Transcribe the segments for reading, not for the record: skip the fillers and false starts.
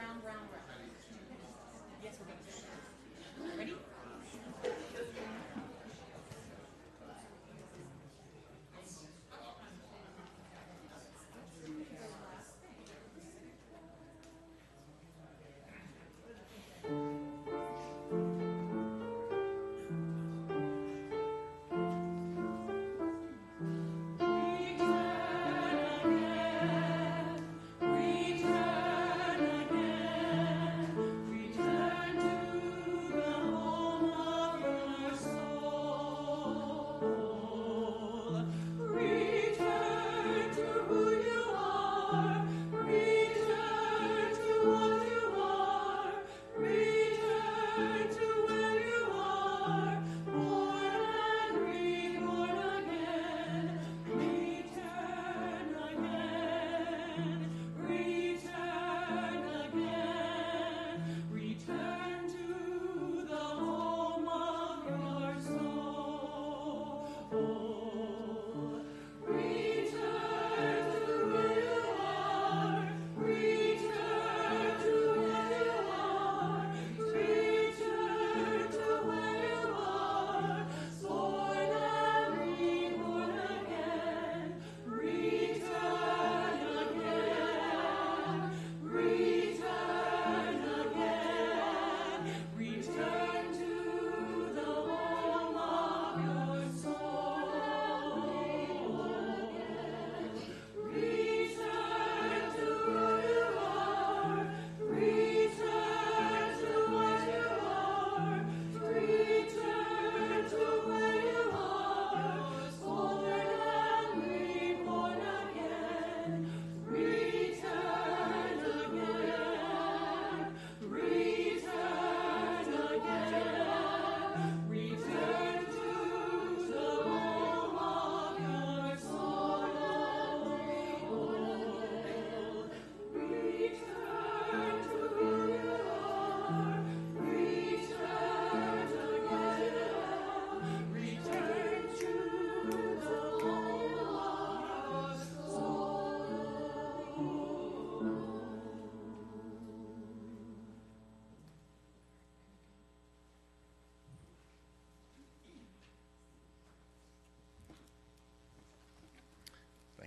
round, round, round. Yes, we're going to. Ready?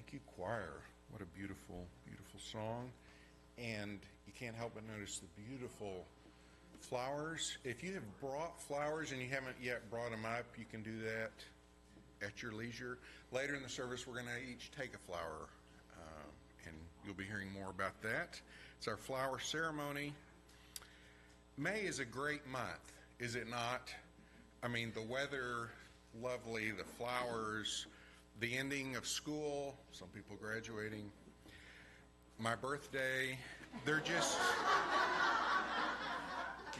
Thank you, choir. What a beautiful, beautiful song. And you can't help but notice the beautiful flowers. If you have brought flowers and you haven't yet brought them up, you can do that at your leisure. Later in the service, we're going to each take a flower, and you'll be hearing more about that. It's our flower ceremony. May is a great month, is it not? I mean, the weather, lovely, the flowers, the ending of school, some people graduating, my birthday, they're just,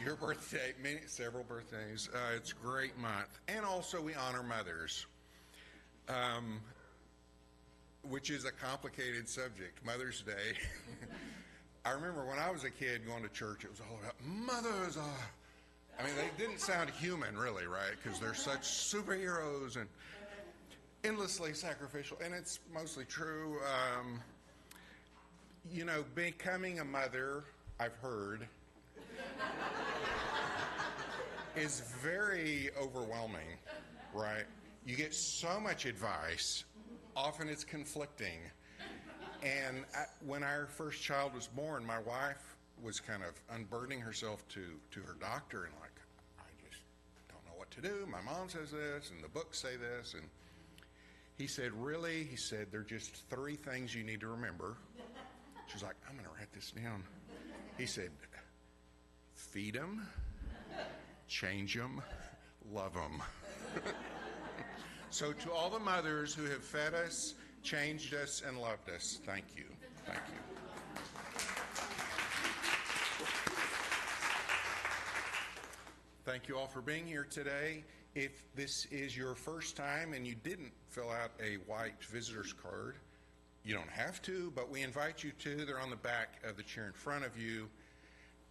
your birthday, several birthdays. It's a great month. And also we honor mothers, which is a complicated subject, Mother's Day. I remember when I was a kid going to church, it was all about mothers. I mean, they didn't sound human, really, right? Because they're such superheroes and endlessly sacrificial, and it's mostly true. You know, becoming a mother, I've heard, is very overwhelming, right? You get so much advice. Often it's conflicting. And when our first child was born, my wife was kind of unburdening herself to her doctor and like, I just don't know what to do. My mom says this, and the books say this, and he said, really? He said, there are just 3 things you need to remember. She's like, I'm going to write this down. He said, feed them, change them, love them. So to all the mothers who have fed us, changed us, and loved us, thank you. Thank you. Thank you all for being here today. If this is your first time and you didn't fill out a white visitor's card, you don't have to, but we invite you to. They're on the back of the chair in front of you,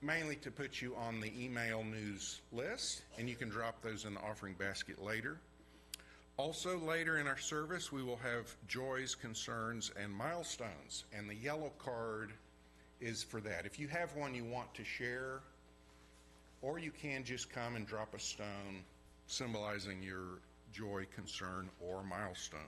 mainly to put you on the email news list, and you can drop those in the offering basket later. Also, later in our service, we will have joys, concerns, and milestones, and the yellow card is for that. If you have one you want to share, or you can just come and drop a stone symbolizing your joy, concern, or milestone.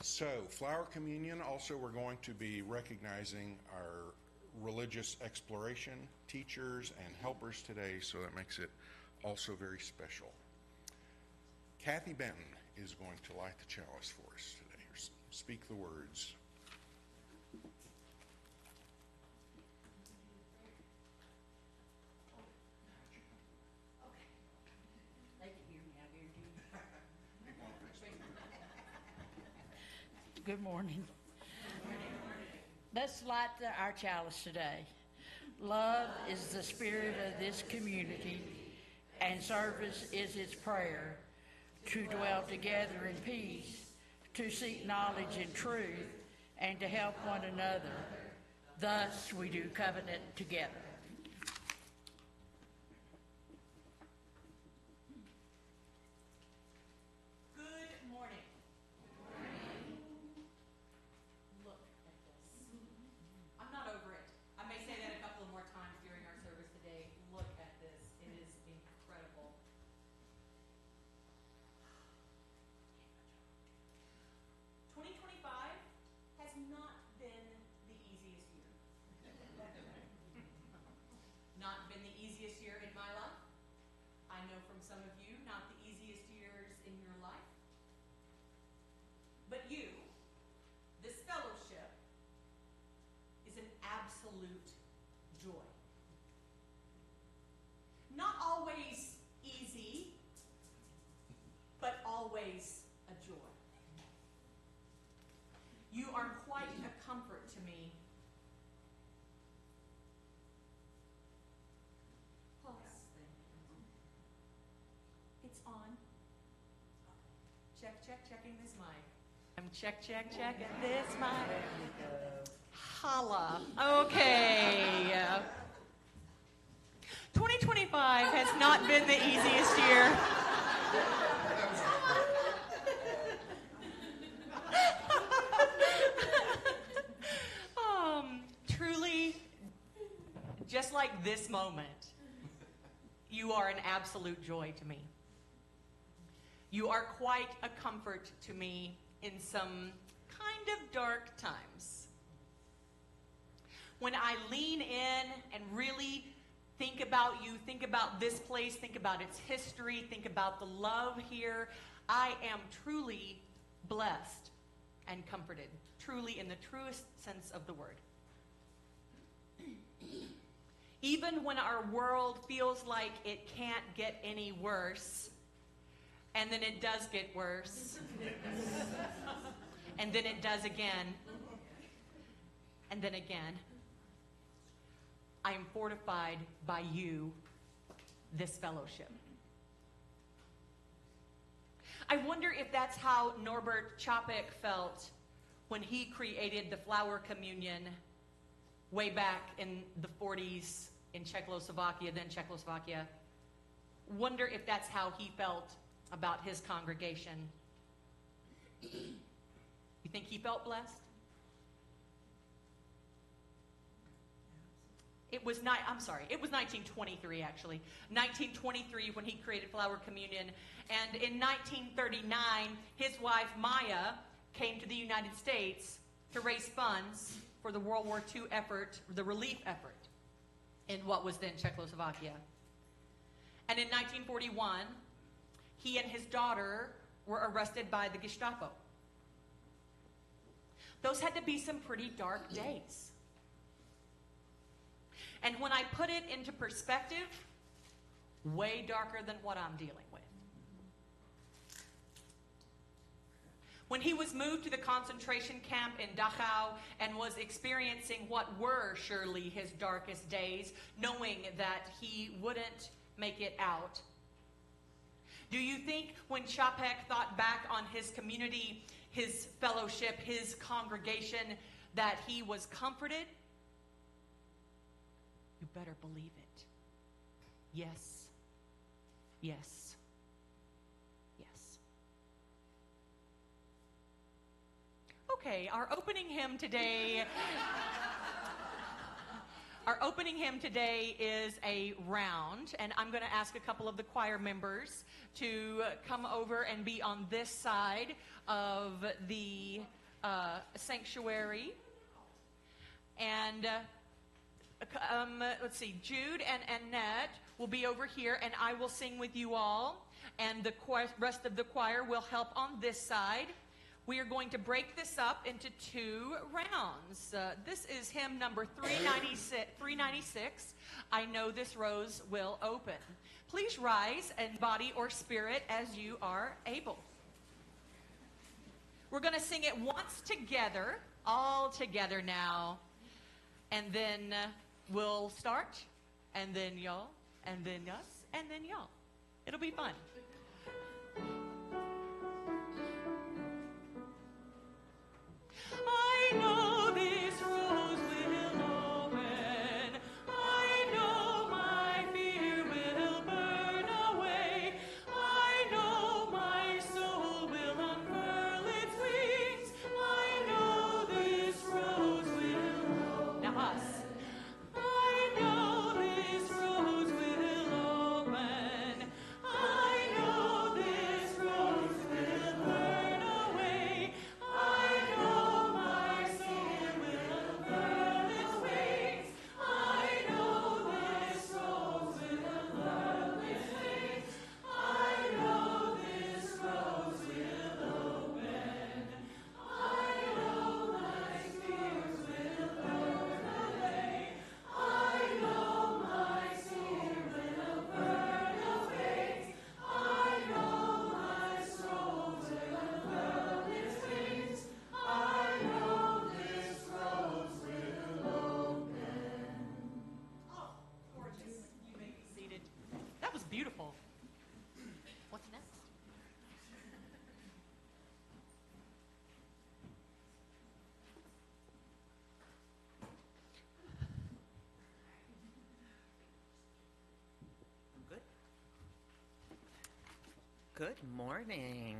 So, Flower Communion, also we're going to be recognizing our religious exploration teachers and helpers today, so that makes it also very special. Kathy Benton is going to light the chalice for us today, or speak the words. They can hear me out here, do you? Good morning. Let's light our chalice today. Love is the spirit of this community, and service is its prayer. To dwell together in peace, to seek knowledge and truth, and to help one another. Thus we do covenant together. Good morning. Look at this. I'm not over it. I may say that a couple of more times during our service today. Look at this. It is incredible. 2025 has not been the easiest year. Not been the easiest year in my life. I know from some of you, not the easiest years in your life. But you, this fellowship, is an absolute joy. Not always easy, but always a joy. You are quite a comfort to me. Pulse. It's on. Checking this mic. I'm checking this mic. Holla. Okay. 2025 has not been the easiest year. Truly, just like this moment, you are an absolute joy to me. You are quite a comfort to me in some kind of dark times. When I lean in and really think about you, think about this place, think about its history, think about the love here, I am truly blessed and comforted, truly in the truest sense of the word. Even when our world feels like it can't get any worse, and then it does get worse, and then it does again, and then again, I am fortified by you, this fellowship. I wonder if that's how Norbert Čapek felt when he created the Flower Communion way back in the 40s in Czechoslovakia, then Czechoslovakia. Wonder if that's how he felt about his congregation. You think he felt blessed? It was 1923 actually. 1923 when he created Flower Communion. And in 1939, his wife Maya came to the United States to raise funds for the World War II effort, the relief effort in what was then Czechoslovakia. And in 1941, he and his daughter were arrested by the Gestapo. Those had to be some pretty dark days. And when I put it into perspective, way darker than what I'm dealing with. When he was moved to the concentration camp in Dachau and was experiencing what were surely his darkest days, knowing that he wouldn't make it out. Do you think when Čapek thought back on his community, his fellowship, his congregation, that he was comforted? You better believe it. Yes. Yes. Yes. Okay, our opening hymn today Our opening hymn today is a round, and I'm going to ask a couple of the choir members to come over and be on this side of the sanctuary. And let's see, Jude and Annette will be over here, and I will sing with you all, and the rest of the choir will help on this side. We are going to break this up into 2 rounds. This is hymn number 396, I Know This Rose Will Open. Please rise in body or spirit as you are able. We're going to sing it once together, all together now, and then we'll start, and then y'all, and then us, and then y'all. It'll be fun. I know this rose will open. I know my fear will burn away. I know my soul will unfurl its wings. I know this rose will open. Now us. I know this rose will open. I know this rose will burn away. I know my soul will unfurl its wings. I know this rose will unfurl its wings. I know this rose will open. I know my fears will burn away. I know my soul will unfurl its wings. I know my soul will unfurl its wings. I know this rose will open. Oh, gorgeous. You may be seated. That was beautiful. What's next? Good. Good morning.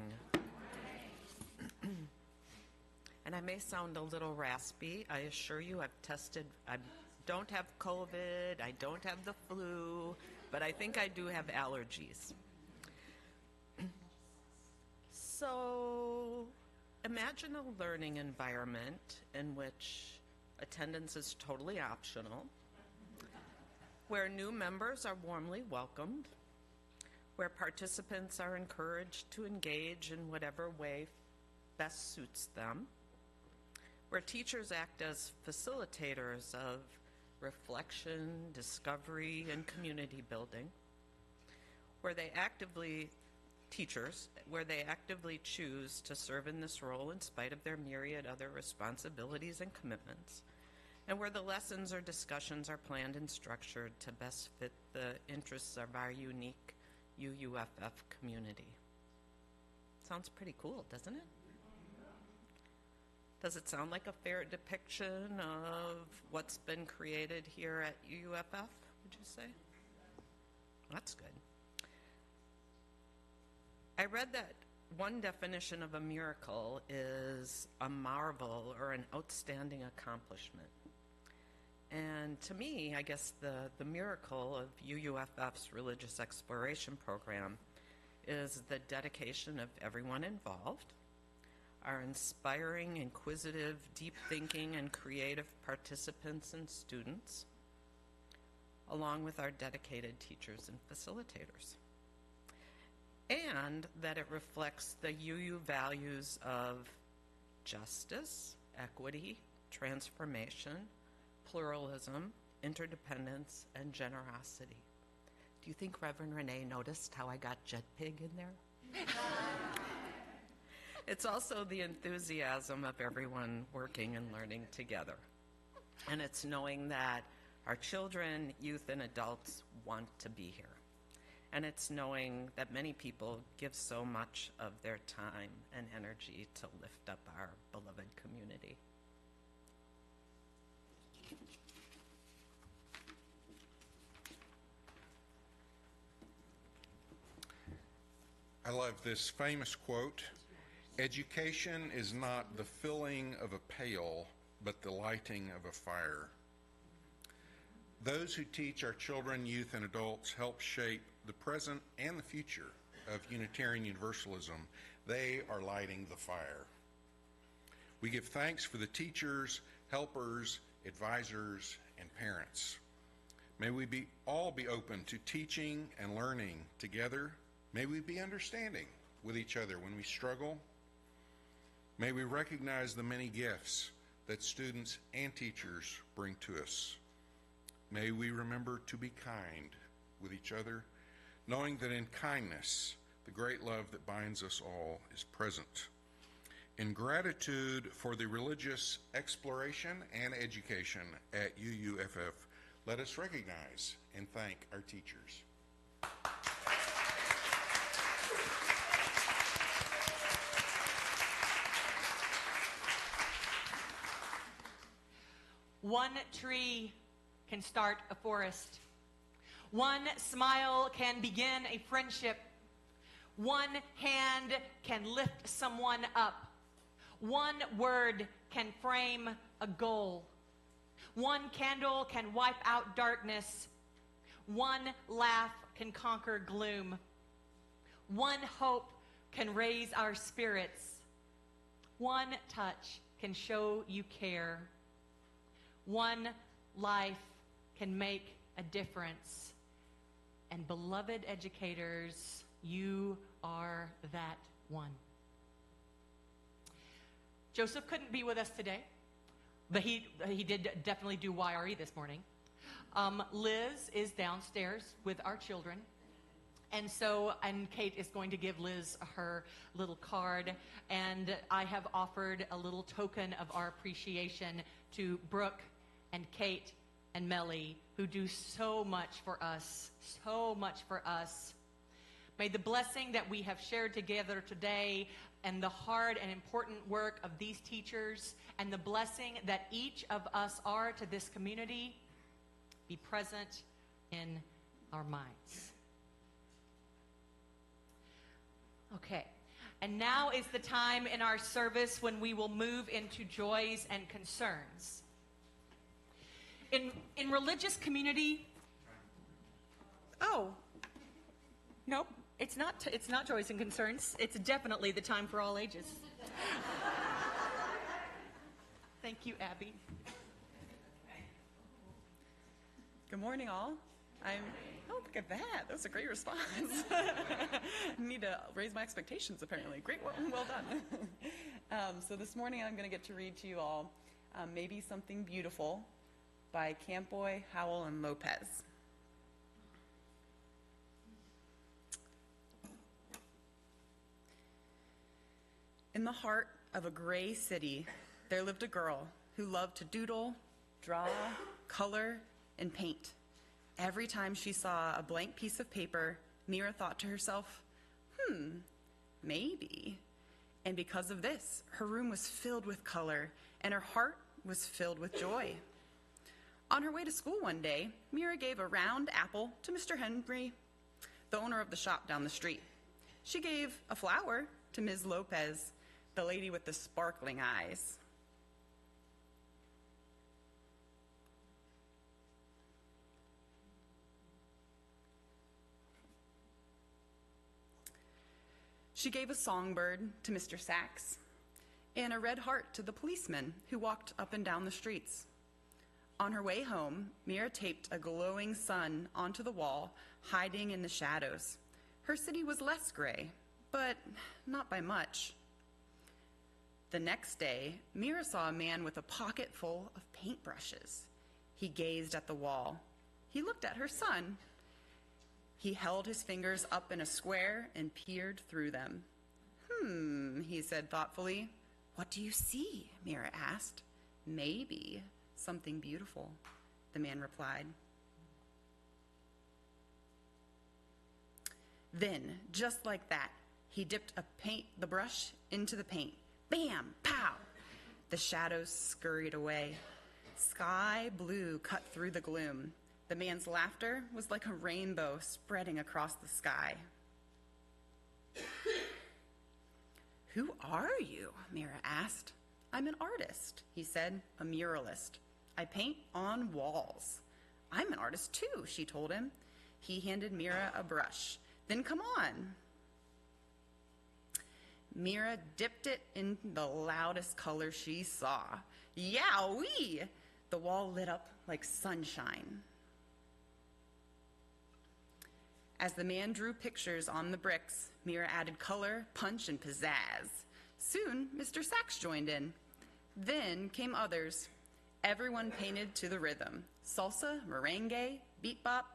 And I may sound a little raspy. I assure you I've tested. I don't have COVID. I don't have the flu. But I think I do have allergies. So imagine a learning environment in which attendance is totally optional, where new members are warmly welcomed, where participants are encouraged to engage in whatever way best suits them, where teachers act as facilitators of reflection, discovery, and community building, where they actively choose to serve in this role in spite of their myriad other responsibilities and commitments, and where the lessons or discussions are planned and structured to best fit the interests of our unique UUFF community. Sounds pretty cool, doesn't it? Does it sound like a fair depiction of what's been created here at UUFF, would you say? That's good. I read that one definition of a miracle is a marvel or an outstanding accomplishment. And to me, I guess the miracle of UUFF's religious exploration program is the dedication of everyone involved, our inspiring, inquisitive, deep-thinking, and creative participants and students, along with our dedicated teachers and facilitators. And that it reflects the UU values of justice, equity, transformation, pluralism, interdependence, and generosity. Do you think Reverend Renee noticed how I got JetPig in there? It's also the enthusiasm of everyone working and learning together. And it's knowing that our children, youth, and adults want to be here. And it's knowing that many people give so much of their time and energy to lift up our beloved community. I love this famous quote: "Education is not the filling of a pail, but the lighting of a fire." Those who teach our children, youth, and adults help shape the present and the future of Unitarian Universalism. They are lighting the fire. We give thanks for the teachers, helpers, advisors, and parents. May we all be open to teaching and learning together. May we be understanding with each other when we struggle. May we recognize the many gifts that students and teachers bring to us. May we remember to be kind with each other, knowing that in kindness, the great love that binds us all is present. In gratitude for the religious exploration and education at UUFF, let us recognize and thank our teachers. One tree can start a forest. One smile can begin a friendship. One hand can lift someone up. One word can frame a goal. One candle can wipe out darkness. One laugh can conquer gloom. One hope can raise our spirits. One touch can show you care. One life can make a difference. And beloved educators, you are that one. Joseph couldn't be with us today, but he did definitely do YRE this morning. Liz is downstairs with our children. And Kate is going to give Liz her little card. And I have offered a little token of our appreciation to Brooke and Kate and Melly, who do so much for us, so much for us. May the blessing that we have shared together today and the hard and important work of these teachers and the blessing that each of us are to this community be present in our minds. Okay, and now is the time in our service when we will move into joys and concerns. In religious community, nope, it's not joys and concerns. It's definitely the time for all ages. Thank you, Abby. Good morning, all. Oh, look at that. That was a great response. Need to raise my expectations, apparently. Great, well done. So this morning I'm going to get to read to you all Maybe Something Beautiful by Campoy, Howell, and Lopez. In the heart of a gray city, there lived a girl who loved to doodle, draw, color, and paint. Every time she saw a blank piece of paper, Mira thought to herself, maybe. And because of this, her room was filled with color, and her heart was filled with joy. On her way to school one day, Mira gave a round apple to Mr. Henry, the owner of the shop down the street. She gave a flower to Ms. Lopez, the lady with the sparkling eyes. She gave a songbird to Mr. Sachs and a red heart to the policeman who walked up and down the streets. On her way home, Mira taped a glowing sun onto the wall, hiding in the shadows. Her city was less gray, but not by much. The next day, Mira saw a man with a pocket full of paintbrushes. He gazed at the wall. He looked at her son. He held his fingers up in a square and peered through them. He said thoughtfully. What do you see? Mira asked. Maybe something beautiful, the man replied. Then, just like that, he dipped the brush into the paint. Bam! Pow! The shadows scurried away. Sky blue cut through the gloom. The man's laughter was like a rainbow spreading across the sky. Who are you? Mira asked. I'm an artist, he said, a muralist. I paint on walls. I'm an artist too, she told him. He handed Mira a brush. Then come on. Mira dipped it in the loudest color she saw. Yowee! The wall lit up like sunshine. As the man drew pictures on the bricks, Mira added color, punch, and pizzazz. Soon, Mr. Sachs joined in. Then came others. Everyone painted to the rhythm. Salsa, merengue, beat bop.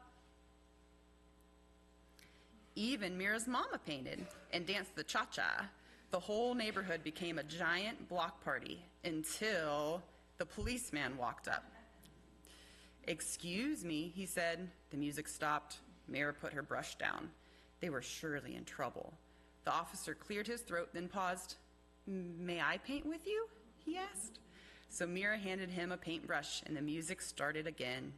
Even Mira's mama painted and danced the cha-cha. The whole neighborhood became a giant block party until the policeman walked up. "Excuse me," he said. The music stopped. Mira put her brush down. They were surely in trouble. The officer cleared his throat, then paused. "May I paint with you?" he asked. So Mira handed him a paintbrush, and the music started again.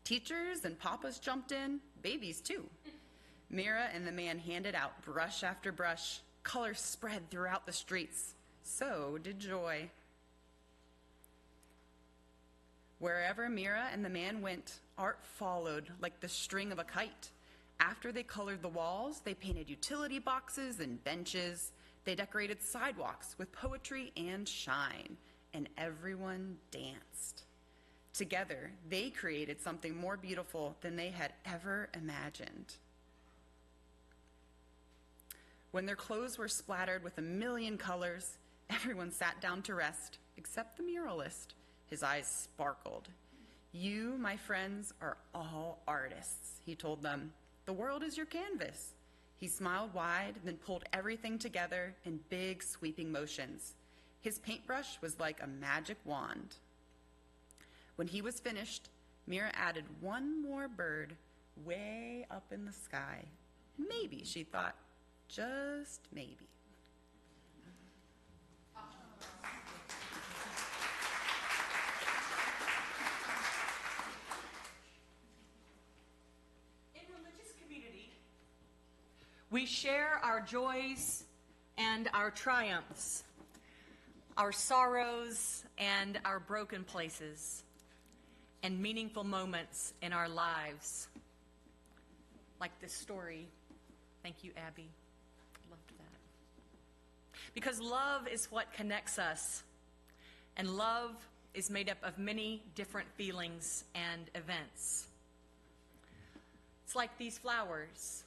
Teachers and papas jumped in, babies too. Mira and the man handed out brush after brush. Color spread throughout the streets. So did joy. Wherever Mira and the man went, art followed like the string of a kite. After they colored the walls, they painted utility boxes and benches. They decorated sidewalks with poetry and shine, and everyone danced. Together, they created something more beautiful than they had ever imagined. When their clothes were splattered with a million colors, everyone sat down to rest, except the muralist. His eyes sparkled. "You, my friends, are all artists," he told them. "The world is your canvas." He smiled wide, then pulled everything together in big, sweeping motions. His paintbrush was like a magic wand. When he was finished, Mira added one more bird way up in the sky. Maybe, she thought, just maybe. We share our joys and our triumphs, our sorrows and our broken places, and meaningful moments in our lives. Like this story. Thank you, Abby. Loved that. Because love is what connects us, and love is made up of many different feelings and events. It's like these flowers.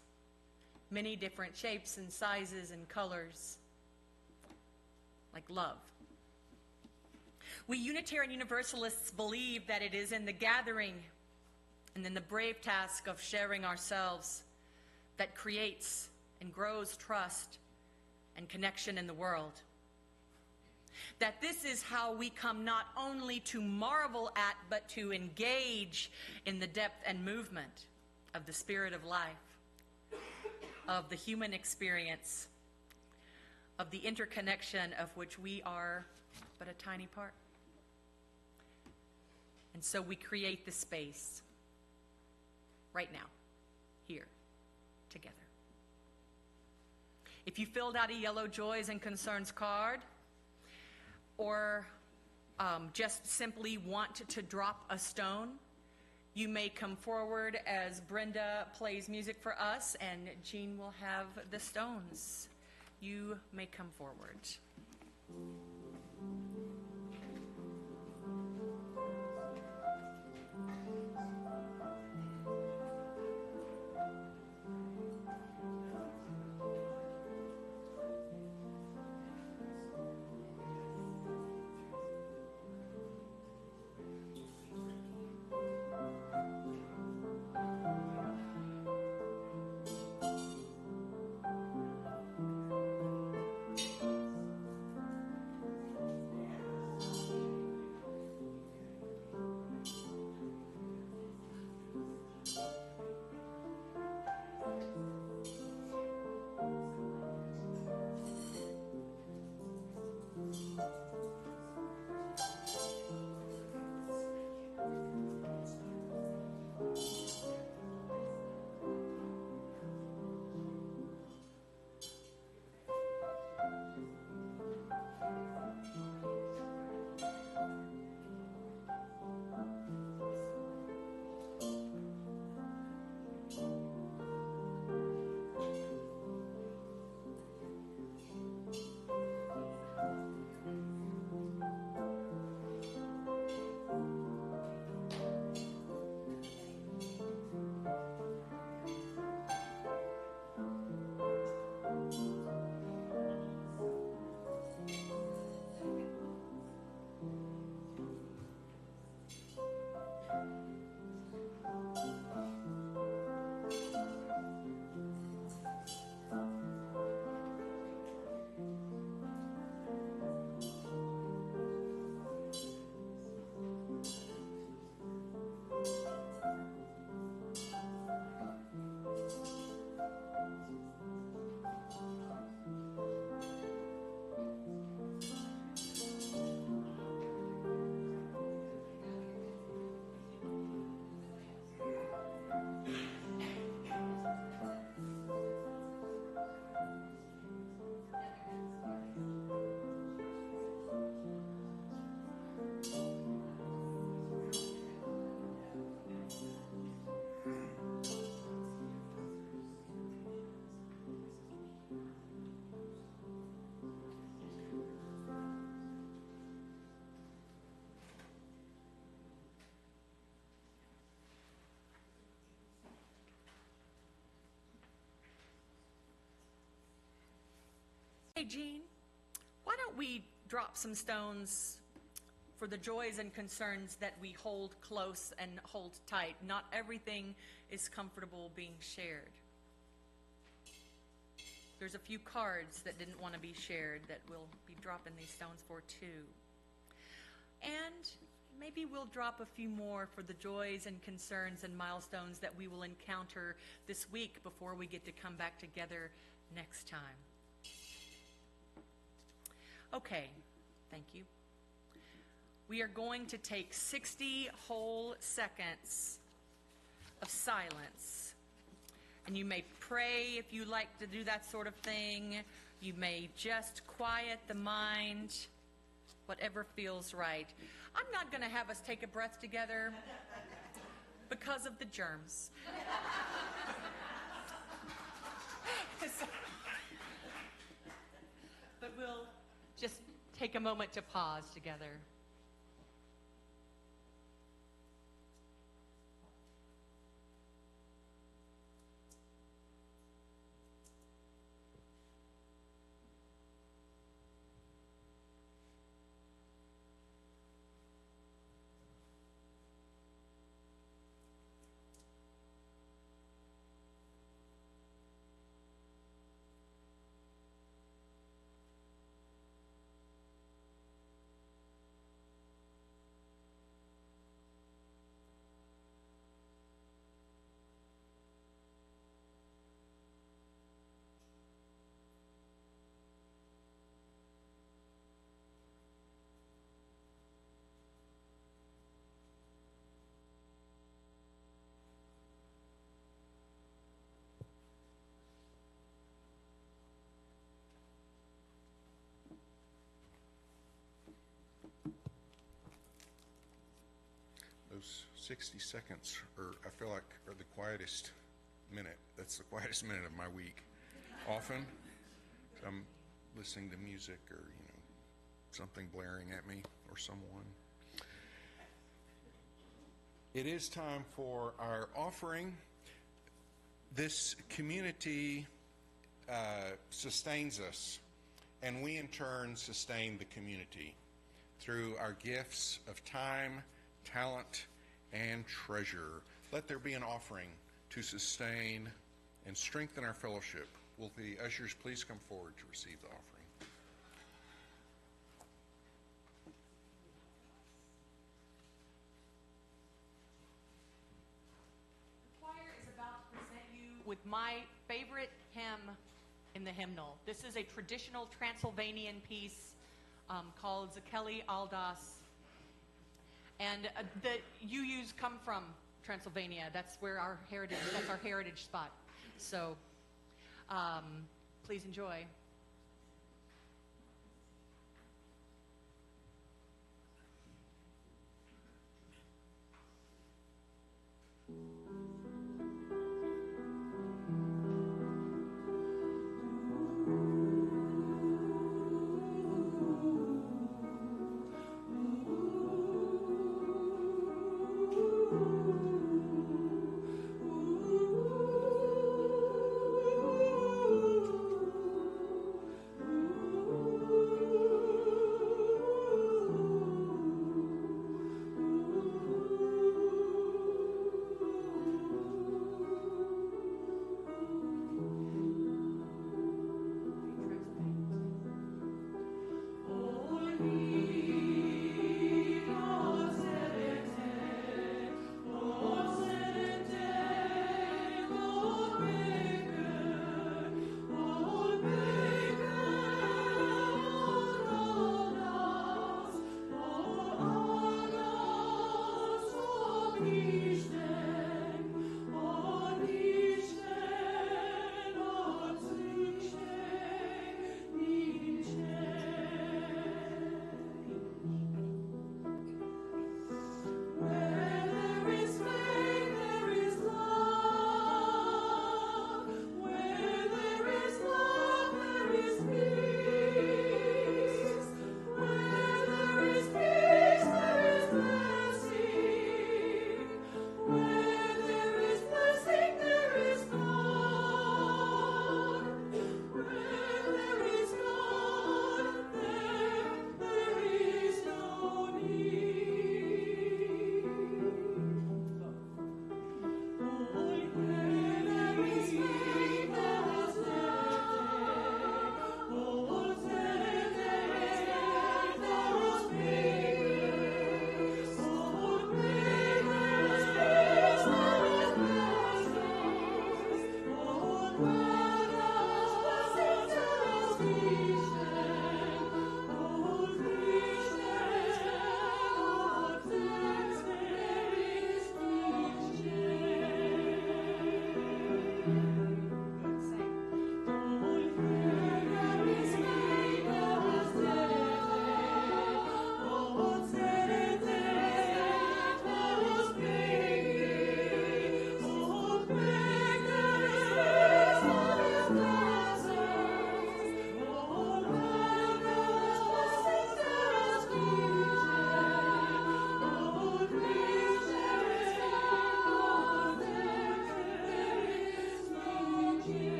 Many different shapes and sizes and colors, like love. We Unitarian Universalists believe that it is in the gathering and in the brave task of sharing ourselves that creates and grows trust and connection in the world. That this is how we come not only to marvel at, but to engage in the depth and movement of the spirit of life, of the human experience, of the interconnection of which we are but a tiny part. And so we create the space right now, here, together. If you filled out a yellow joys and concerns card, or just simply want to drop a stone, you may come forward as Brenda plays music for us, and Jean will have the stones. You may come forward. Hey, Jean, why don't we drop some stones for the joys and concerns that we hold close and hold tight? Not everything is comfortable being shared. There's a few cards that didn't want to be shared that we'll be dropping these stones for too. And maybe we'll drop a few more for the joys and concerns and milestones that we will encounter this week before we get to come back together next time. Okay, thank you. We are going to take 60 whole seconds of silence. And you may pray if you like to do that sort of thing. You may just quiet the mind, whatever feels right. I'm not going to have us take a breath together because of the germs. But we'll just take a moment to pause together. Those 60 seconds I feel like are the quietest minute. That's the quietest minute of my week. Often I'm listening to music or, something blaring at me or someone. It is time for our offering. This community sustains us, and we in turn sustain the community through our gifts of time, talent, and treasure. Let there be an offering to sustain and strengthen our fellowship. Will the ushers please come forward to receive the offering? The choir is about to present you with my favorite hymn in the hymnal. This is a traditional Transylvanian piece called Zakeli Aldas. And the UUs come from Transylvania. That's where our heritage spot. So please enjoy.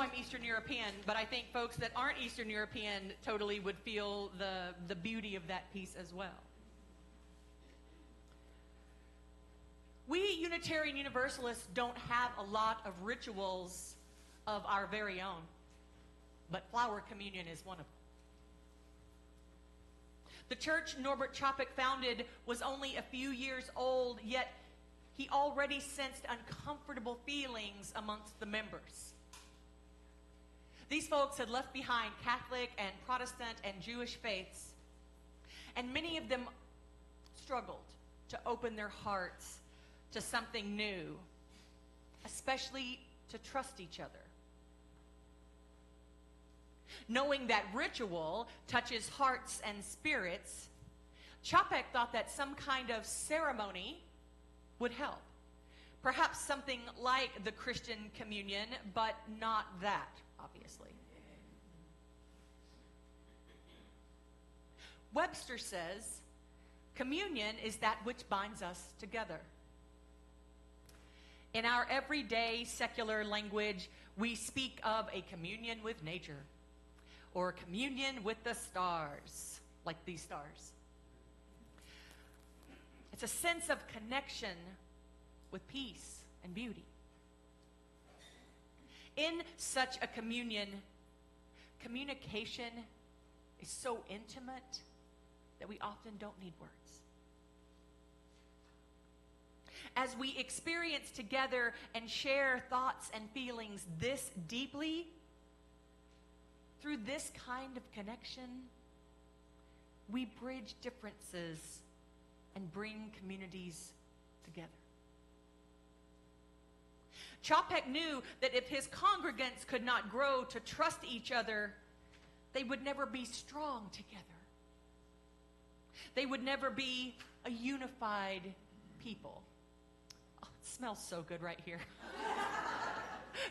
I'm Eastern European, but I think folks that aren't Eastern European totally would feel the beauty of that piece as well. We Unitarian Universalists don't have a lot of rituals of our very own, but flower communion is one of them. The church Norbert Chopik founded was only a few years old, yet he already sensed uncomfortable feelings amongst the members. These folks had left behind Catholic and Protestant and Jewish faiths, and many of them struggled to open their hearts to something new, especially to trust each other. Knowing that ritual touches hearts and spirits, Chopek thought that some kind of ceremony would help. Perhaps something like the Christian communion, but not that, obviously. Webster says, communion is that which binds us together. In our everyday secular language, we speak of a communion with nature, or communion with the stars, like these stars. It's a sense of connection with peace and beauty. In such a communion, communication is so intimate that we often don't need words. As we experience together and share thoughts and feelings this deeply, through this kind of connection, we bridge differences and bring communities together. Chopek knew that if his congregants could not grow to trust each other, they would never be strong together. They would never be a unified people. Oh, it smells so good right here.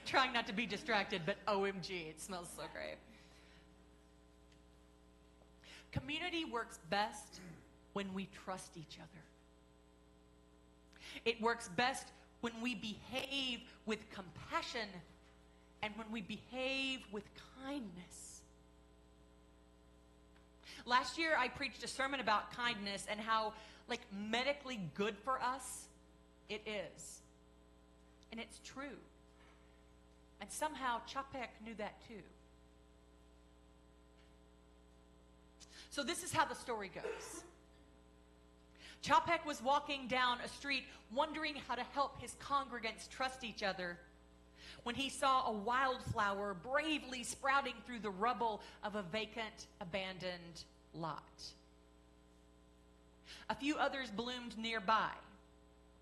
Trying not to be distracted, but OMG, it smells so great. Community works best when we trust each other. It works best when we behave with compassion and when we behave with kindness. Last year, I preached a sermon about kindness and how, medically good for us it is. And it's true. And somehow, Chopek knew that too. So this is how the story goes. Chopek was walking down a street wondering how to help his congregants trust each other when he saw a wildflower bravely sprouting through the rubble of a vacant, abandoned lot. A few others bloomed nearby,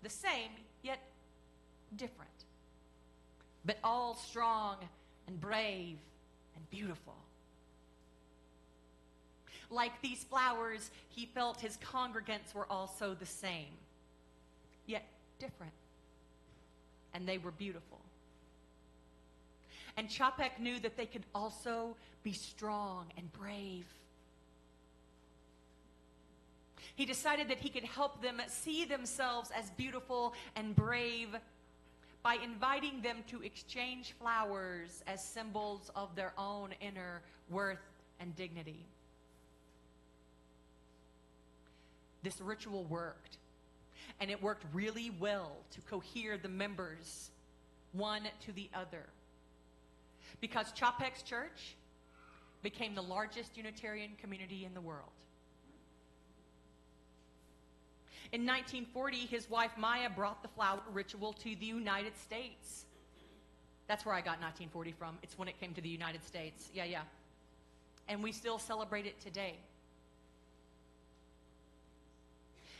the same yet different, but all strong and brave and beautiful. Like these flowers, he felt his congregants were also the same, yet different. And they were beautiful. And Chopek knew that they could also be strong and brave. He decided that he could help them see themselves as beautiful and brave by inviting them to exchange flowers as symbols of their own inner worth and dignity. This ritual worked, and it worked really well to cohere the members one to the other, because Chopek's church became the largest Unitarian community in the world. In 1940, his wife Maya brought the flower ritual to the United States. That's where I got 1940 from. It's when it came to the United States. Yeah. And we still celebrate it today.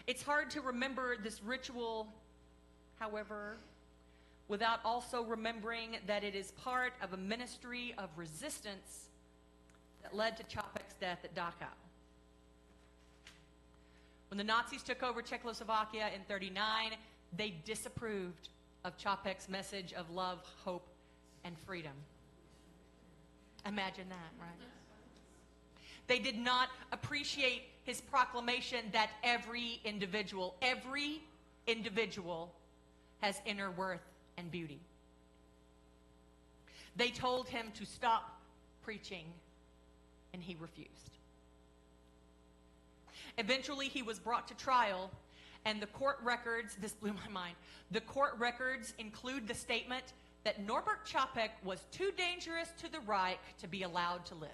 It's hard to remember this ritual, however, without also remembering that it is part of a ministry of resistance that led to Chopek's death at Dachau. When the Nazis took over Czechoslovakia in 1939, they disapproved of Chopek's message of love, hope, and freedom. Imagine that, right? They did not appreciate his proclamation that every individual has inner worth and beauty. They told him to stop preaching, and he refused. Eventually, he was brought to trial, and the court records, this blew my mind, the court records include the statement that Norbert Čapek was too dangerous to the Reich to be allowed to live.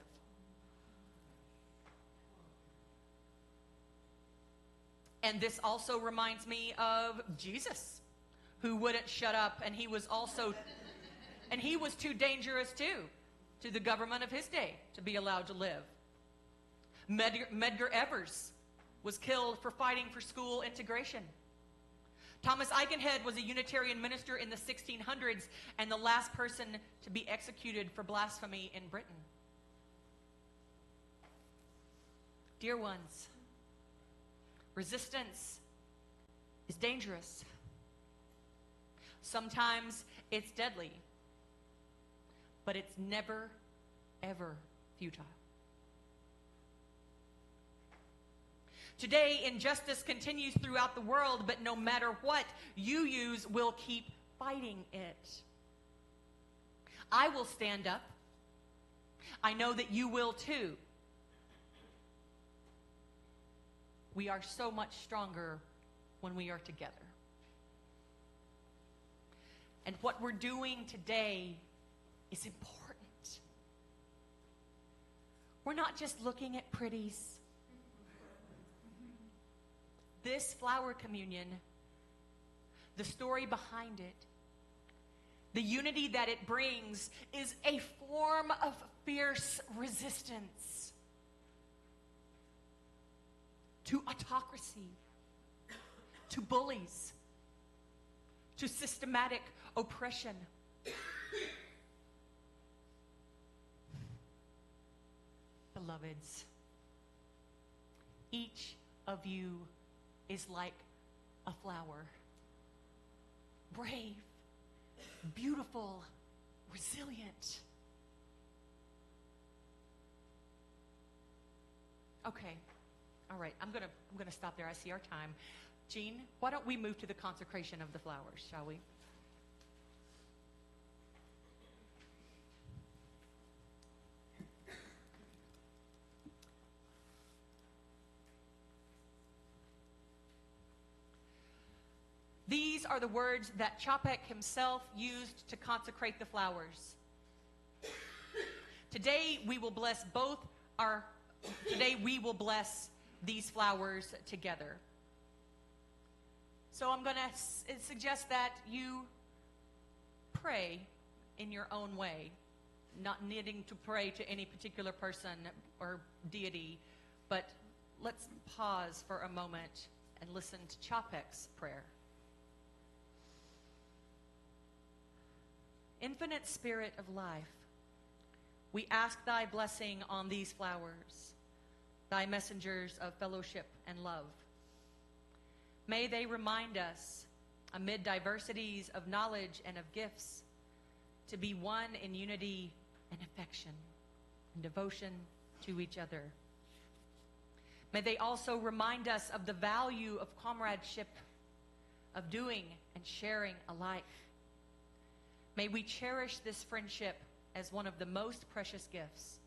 And this also reminds me of Jesus, who wouldn't shut up, and he was too dangerous too to the government of his day to be allowed to live. Medgar Evers was killed for fighting for school integration. Thomas Eichenhead was a Unitarian minister in the 1600s and the last person to be executed for blasphemy in Britain. Dear ones, resistance is dangerous. Sometimes it's deadly, but it's never, ever futile. Today, injustice continues throughout the world, but no matter what you use, we'll keep fighting it. I will stand up. I know that you will too. We are so much stronger when we are together. And what we're doing today is important. We're not just looking at pretties. This flower communion, the story behind it, the unity that it brings is a form of fierce resistance to autocracy, to bullies, to systematic oppression. Beloveds, each of you is like a flower. Brave, beautiful, resilient. Okay. All right. I'm gonna stop there. I see our time. Jean, why don't we move to the consecration of the flowers, shall we? These are the words that Čapek himself used to consecrate the flowers. Today we will bless these flowers together. So I'm going to suggest that you pray in your own way, not needing to pray to any particular person or deity, but let's pause for a moment and listen to Čapek's prayer. Infinite Spirit of life, we ask thy blessing on these flowers, thy messengers of fellowship and love. May they remind us, amid diversities of knowledge and of gifts, to be one in unity and affection and devotion to each other. May they also remind us of the value of comradeship, of doing and sharing alike. May we cherish this friendship as one of the most precious gifts.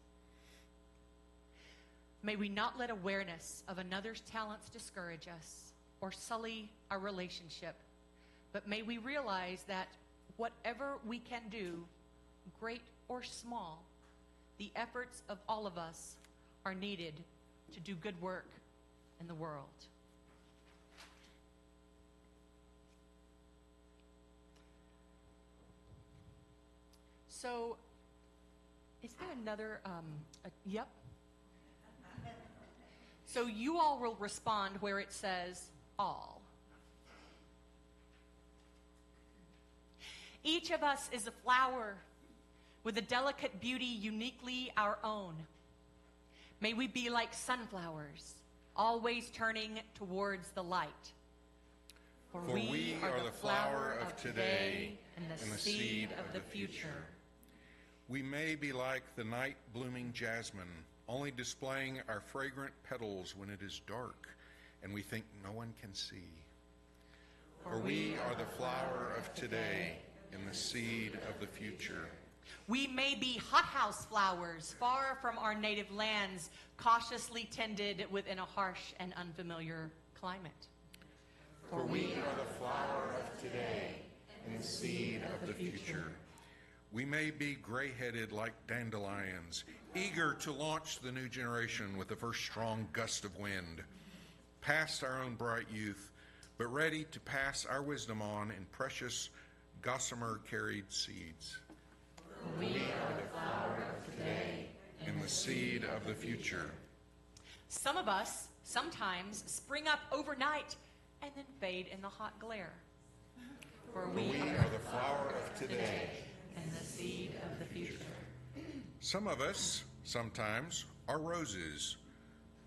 May we not let awareness of another's talents discourage us or sully our relationship, but may we realize that whatever we can do, great or small, the efforts of all of us are needed to do good work in the world. So, is there another, yep. So you all will respond where it says all. Each of us is a flower with a delicate beauty uniquely our own. May we be like sunflowers, always turning towards the light. For we are the flower of today and the seed of the future. We may be like the night-blooming jasmine, only displaying our fragrant petals when it is dark and we think no one can see. For we are the flower of today and the seed of the future. We may be hothouse flowers, far from our native lands, cautiously tended within a harsh and unfamiliar climate. For we are the flower of today and the seed of the future. We may be gray-headed like dandelions, eager to launch the new generation with the first strong gust of wind, past our own bright youth, but ready to pass our wisdom on in precious gossamer-carried seeds. We are the flower of today And the seed of the future. Some of us sometimes spring up overnight and then fade in the hot glare. For we We are are the flower of today. and the seed of the future. Some of us, sometimes, are roses,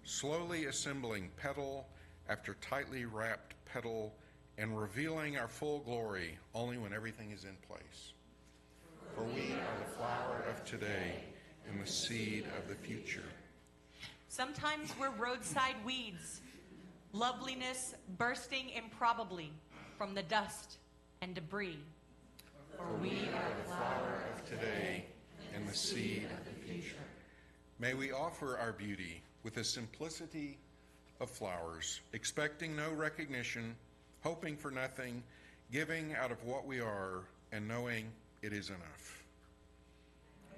slowly assembling petal after tightly wrapped petal and revealing our full glory only when everything is in place. For we are the flower of today and the seed of the future. Sometimes we're roadside weeds, loveliness bursting improbably from the dust and debris. For we are the flower Of today and the seed of the future. May we offer our beauty with the simplicity of flowers, expecting no recognition, hoping for nothing, giving out of what we are, and knowing it is enough.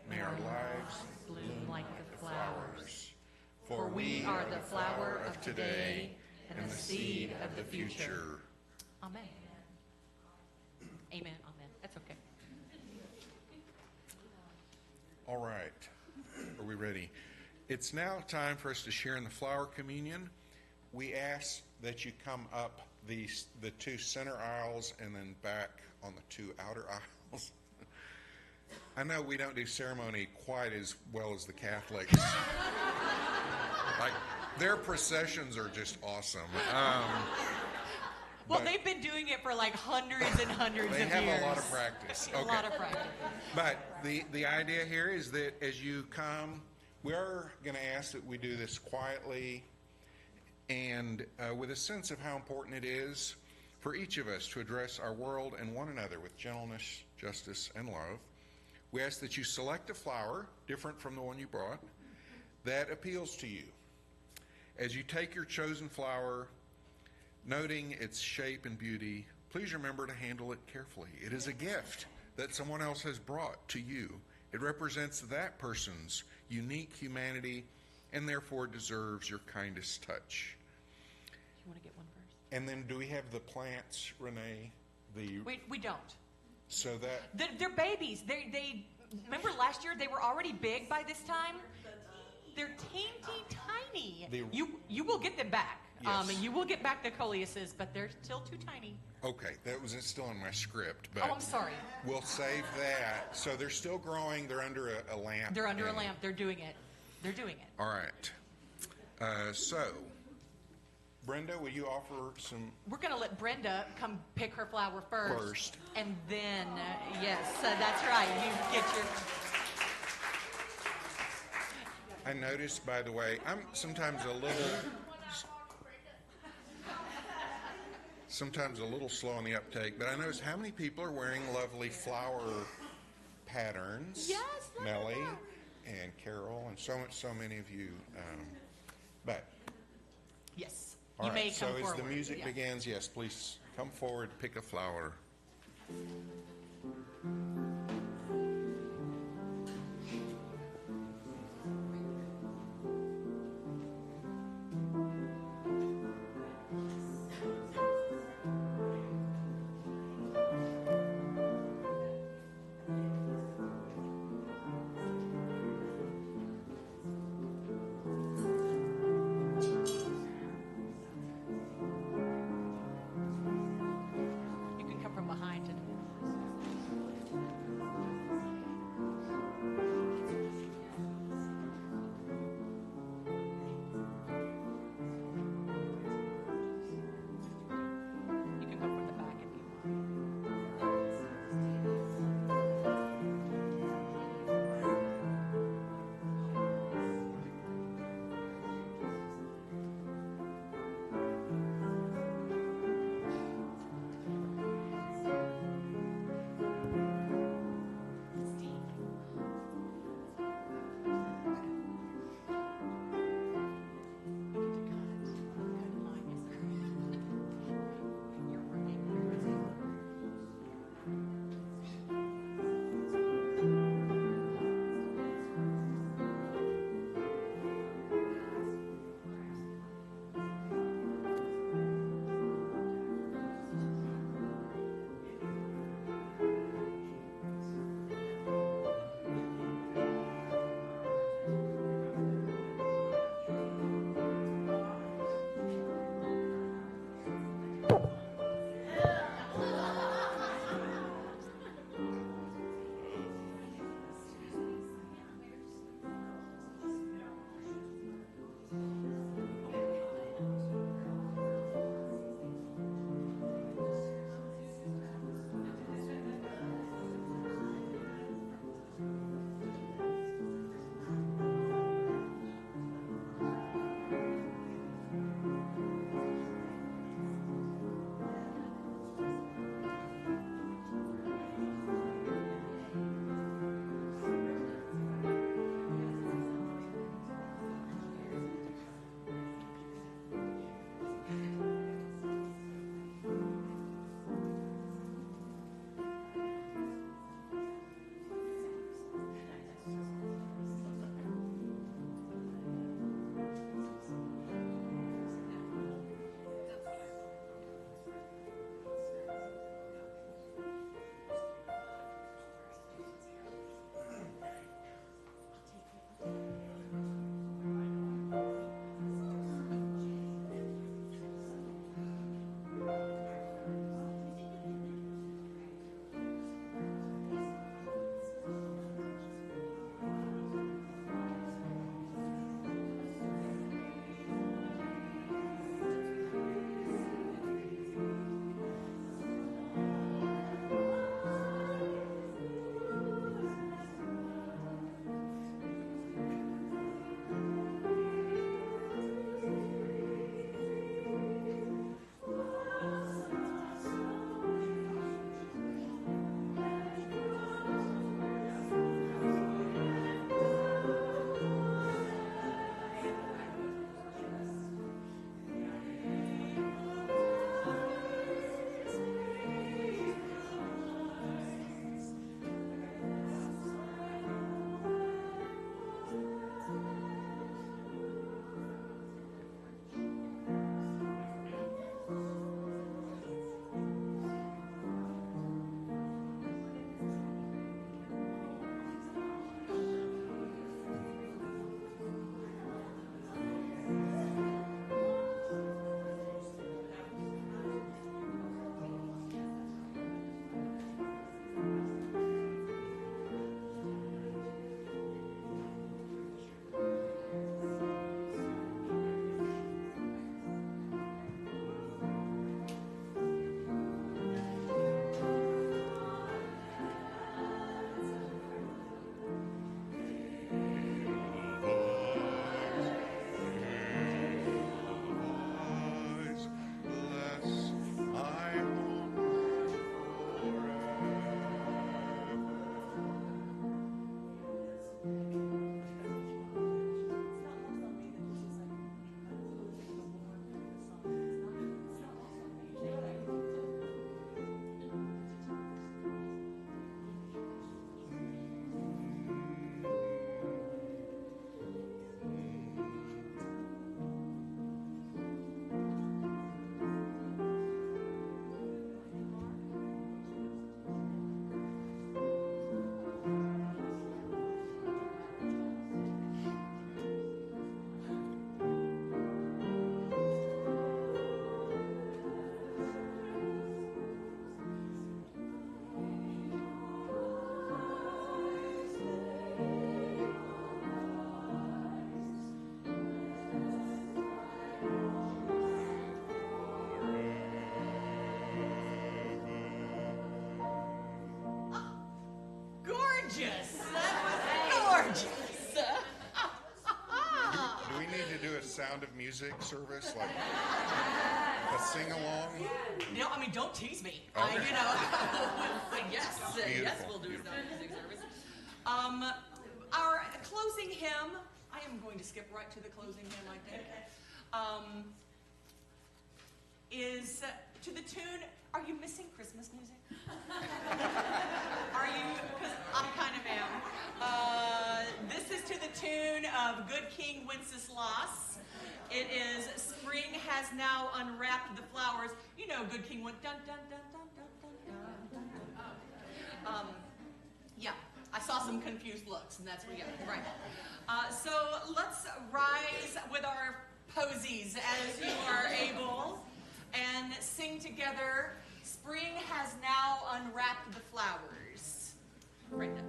May our lives bloom like the flowers. for we are the flower of today and the seed of the future. Amen. Amen. Amen. That's okay. All right. Are we ready? It's now time for us to share in the flower communion. We ask that you come up the two center aisles and then back on the two outer aisles. I know we don't do ceremony quite as well as the Catholics. Like, their processions are just awesome. Well, but they've been doing it for like hundreds and hundreds they of have years. a lot of practice. A Okay. lot of practice. But the idea here is that as you come, we are going to ask that we do this quietly and with a sense of how important it is for each of us to address our world and one another with gentleness, justice, and love. We ask that you select a flower, different from the one you brought, that appeals to you. As you take your chosen flower, noting its shape and beauty, please remember to handle it carefully. It is a gift that someone else has brought to you. It represents that person's unique humanity and therefore deserves your kindest touch. You want to get one first? And then do we have the plants, Renee? We don't. So that, They're babies. They remember last year they were already big by this time. They're teeny tiny. You will get them back. Yes. You will get back the coleuses, but they're still too tiny. okay, that was still in my script, but Oh, I'm sorry. we'll save that. So they're still growing. They're under a lamp. They're under a and- lamp. They're doing it. They're doing it. All right. So, Brenda, will you offer some? We're going to let Brenda come pick her flower first. First. And then, yes, that's right. You get your... I noticed, by the way, I'm sometimes a little slow on the uptake, but I noticed how many people are wearing lovely flower patterns. Yes, look at Melly that. and Carol, and so many of you. But Yes. all You right, may so come as forward. the music Yeah. begins, yes, please come forward, pick a flower. You can come from behind and Sound of Music service, like a sing-along? I mean, don't tease me. Okay. Yes, Beautiful, we'll do a beautiful. sound music service. Our closing hymn, I am going to skip right to the closing hymn, I think, is to the tune, are you missing Christmas music? Are you? Because I kind of am. This is to the tune of Good King Wenceslas. It is Spring Has Now Unwrapped the Flowers. You know Good King went dun dun dun dun dun dun dun dun. Yeah, I saw some confused looks, and that's what we got, right. So let's rise with our posies as you are able and sing together, Spring Has Now Unwrapped the Flowers. Right now.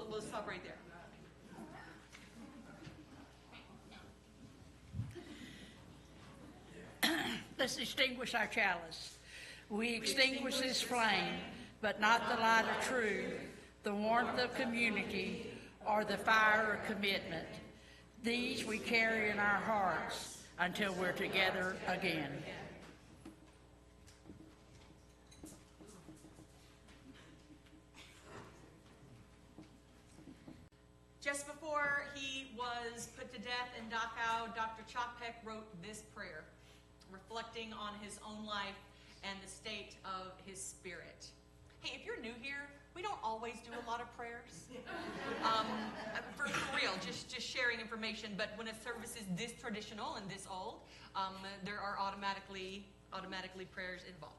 We'll stop right there. Let's extinguish our chalice. We extinguish this flame, but not the light of truth, the warmth of community, or the fire of commitment. These we carry in our hearts until we're together again. Just before he was put to death in Dachau, Dr. Chapek wrote this prayer, reflecting on his own life and the state of his spirit. Hey, if you're new here, we don't always do a lot of prayers. For real, just sharing information. But when a service is this traditional and this old, there are automatically prayers involved.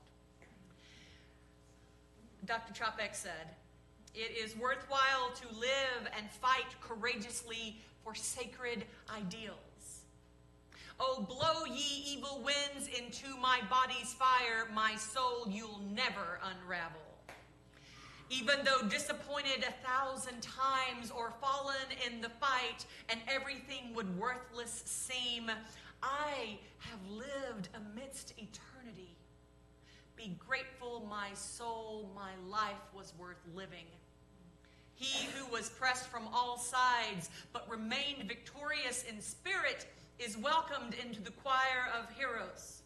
Dr. Chapek said, "It is worthwhile to live and fight courageously for sacred ideals. Oh, blow ye evil winds into my body's fire, my soul you'll never unravel. Even though disappointed 1,000 times or fallen in the fight, and everything would worthless seem, I have lived amidst eternity. Be grateful, my soul, my life was worth living. He who was pressed from all sides, but remained victorious in spirit, is welcomed into the choir of heroes.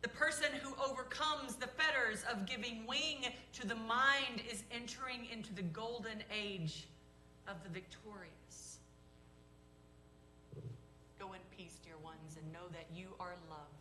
The person who overcomes the fetters of giving wing to the mind is entering into the golden age of the victorious. Go in peace, dear ones, and know that you are loved.